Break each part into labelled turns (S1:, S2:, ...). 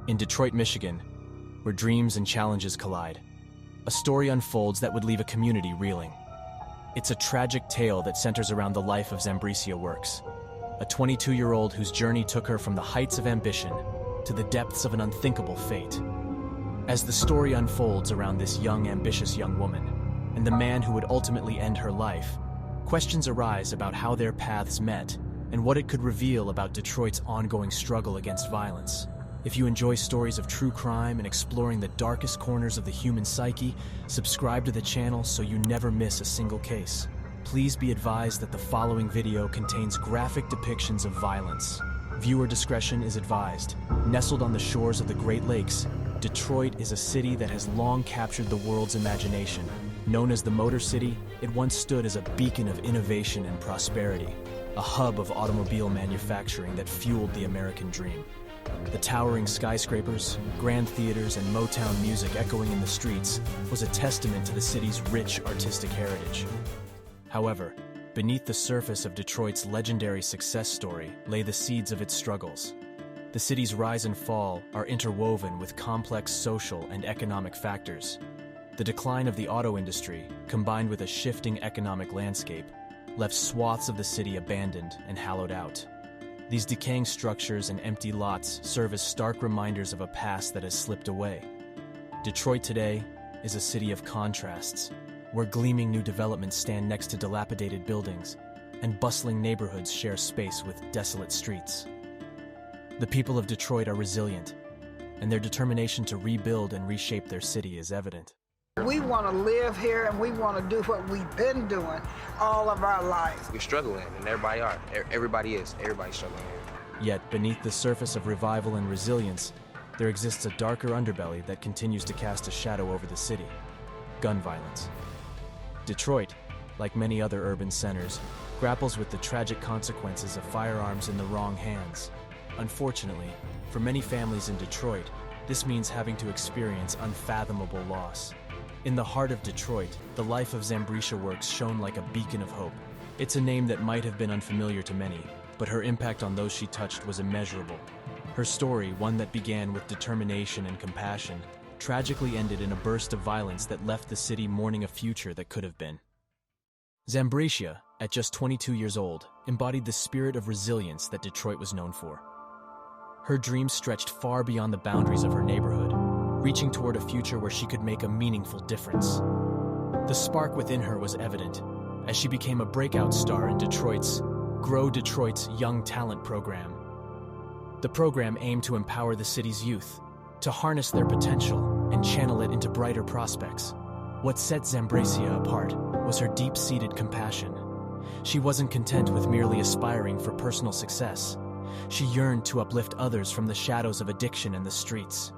S1: In Detroit, Michigan, where dreams and challenges collide, a story unfolds that would leave a community reeling. It's a tragic tale that centers around the life of Zambrecia Works, a 22-year-old whose journey took her from the heights of ambition to the depths of an unthinkable fate. As the story unfolds around this young, ambitious young woman and the man who would ultimately end her life, questions arise about how their paths met and what it could reveal about Detroit's ongoing struggle against violence. If you enjoy stories of true crime and exploring the darkest corners of the human psyche, subscribe to the channel so you never miss a single case. Please be advised that the following video contains graphic depictions of violence. Viewer discretion is advised. Nestled on the shores of the Great Lakes, Detroit is a city that has long captured the world's imagination. Known as the Motor City, it once stood as a beacon of innovation and prosperity, a hub of automobile manufacturing that fueled the American dream. The towering skyscrapers, grand theaters, and Motown music echoing in the streets was a testament to the city's rich artistic heritage. However, beneath the surface of Detroit's legendary success story lay the seeds of its struggles. The city's rise and fall are interwoven with complex social and economic factors. The decline of the auto industry, combined with a shifting economic landscape, left swaths of the city abandoned and hollowed out. These decaying structures and empty lots serve as stark reminders of a past that has slipped away. Detroit today is a city of contrasts, where gleaming new developments stand next to dilapidated buildings, and bustling neighborhoods share space with desolate streets. The people of Detroit are resilient, and their determination to rebuild and reshape their city is evident.
S2: We want to live here and we want to do what we've been doing all of our lives.
S3: We're struggling, and everybody's struggling here.
S1: Yet, beneath the surface of revival and resilience, there exists a darker underbelly that continues to cast a shadow over the city: gun violence. Detroit, like many other urban centers, grapples with the tragic consequences of firearms in the wrong hands. Unfortunately, for many families in Detroit, this means having to experience unfathomable loss. In the heart of Detroit, the life of Zambrecia Works shone like a beacon of hope. It's a name that might have been unfamiliar to many, but her impact on those she touched was immeasurable. Her story, one that began with determination and compassion, tragically ended in a burst of violence that left the city mourning a future that could have been. Zambrecia, at just 22 years old, embodied the spirit of resilience that Detroit was known for. Her dreams stretched far beyond the boundaries of her neighborhood, reaching toward a future where she could make a meaningful difference. The spark within her was evident as she became a breakout star in Detroit's Grow Detroit's Young Talent program. The program aimed to empower the city's youth, to harness their potential and channel it into brighter prospects. What set Zambrecia apart was her deep-seated compassion. She wasn't content with merely aspiring for personal success. She yearned to uplift others from the shadows of addiction and the streets.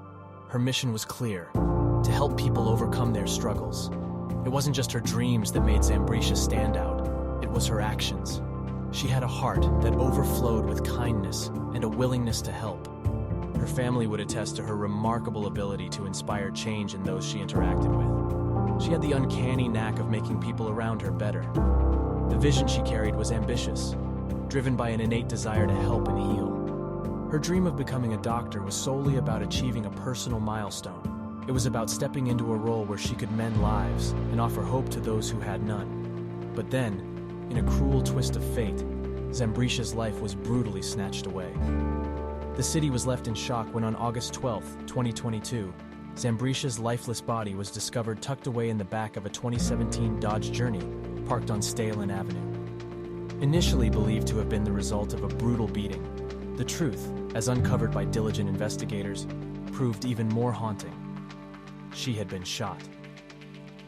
S1: Her mission was clear: to help people overcome their struggles. It wasn't just her dreams that made Zambrecia stand out, it was her actions. She had a heart that overflowed with kindness and a willingness to help. Her family would attest to her remarkable ability to inspire change in those she interacted with. She had the uncanny knack of making people around her better. The vision she carried was ambitious, driven by an innate desire to help and heal. Her dream of becoming a doctor was solely about achieving a personal milestone. It was about stepping into a role where she could mend lives and offer hope to those who had none. But then, in a cruel twist of fate, Zambrecia's life was brutally snatched away. The city was left in shock when on August 12, 2022, Zambrecia's lifeless body was discovered tucked away in the back of a 2017 Dodge Journey parked on Stalen Avenue. Initially believed to have been the result of a brutal beating, the truth, as uncovered by diligent investigators, proved even more haunting. She had been shot.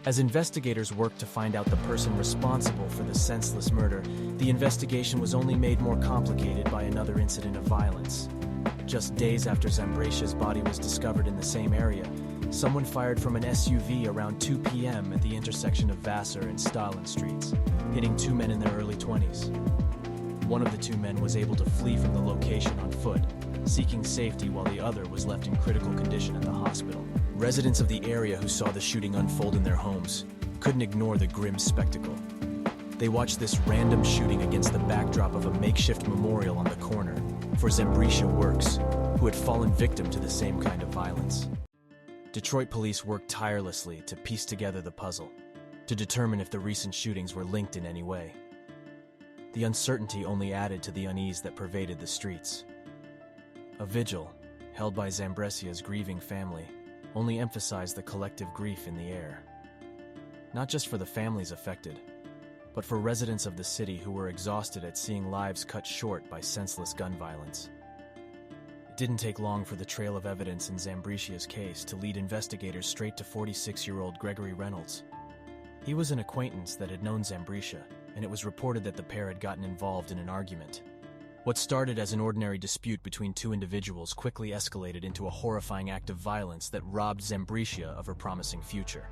S1: As investigators worked to find out the person responsible for the senseless murder, the investigation was only made more complicated by another incident of violence. Just days after Zambrecia's body was discovered in the same area, someone fired from an SUV around 2 p.m. at the intersection of Vassar and Stalin Streets, hitting two men in their early 20s. One of the two men was able to flee from the location on foot, seeking safety, while the other was left in critical condition at the hospital. Residents of the area who saw the shooting unfold in their homes couldn't ignore the grim spectacle. They watched this random shooting against the backdrop of a makeshift memorial on the corner for Zambrecia Works, who had fallen victim to the same kind of violence. Detroit police worked tirelessly to piece together the puzzle, to determine if the recent shootings were linked in any way. The uncertainty only added to the unease that pervaded the streets. A vigil, held by Zambrecia's grieving family, only emphasized the collective grief in the air. Not just for the families affected, but for residents of the city who were exhausted at seeing lives cut short by senseless gun violence. It didn't take long for the trail of evidence in Zambrecia's case to lead investigators straight to 46-year-old Gregory Reynolds. He was an acquaintance that had known Zambrecia, and it was reported that the pair had gotten involved in an argument. What started as an ordinary dispute between two individuals quickly escalated into a horrifying act of violence that robbed Zambrecia of her promising future.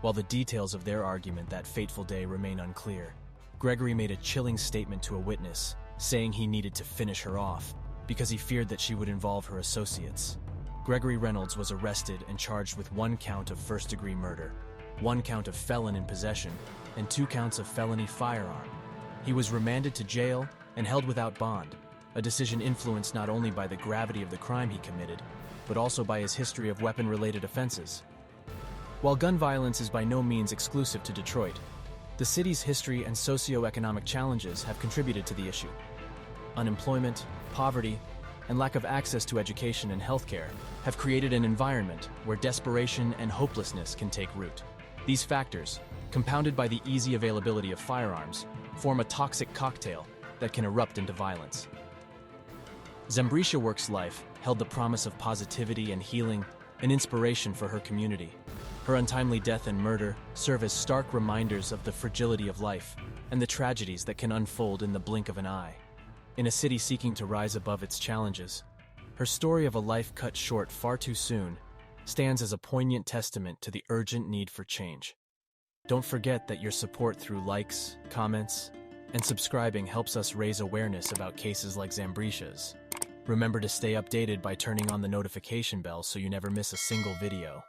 S1: While the details of their argument that fateful day remain unclear, Gregory made a chilling statement to a witness, saying he needed to finish her off because he feared that she would involve her associates. Gregory Reynolds was arrested and charged with 1 count of first-degree murder, 1 count of felon in possession, and 2 counts of felony firearm. He was remanded to jail and held without bond, a decision influenced not only by the gravity of the crime he committed, but also by his history of weapon-related offenses. While gun violence is by no means exclusive to Detroit, the city's history and socio-economic challenges have contributed to the issue. Unemployment, poverty, and lack of access to education and healthcare have created an environment where desperation and hopelessness can take root. These factors, compounded by the easy availability of firearms, form a toxic cocktail that can erupt into violence. Zambrecia Works' life held the promise of positivity and healing, an inspiration for her community. Her untimely death and murder serve as stark reminders of the fragility of life and the tragedies that can unfold in the blink of an eye. In a city seeking to rise above its challenges, her story of a life cut short far too soon stands as a poignant testament to the urgent need for change. Don't forget that your support through likes, comments, and subscribing helps us raise awareness about cases like Zambrecia's. Remember to stay updated by turning on the notification bell so you never miss a single video.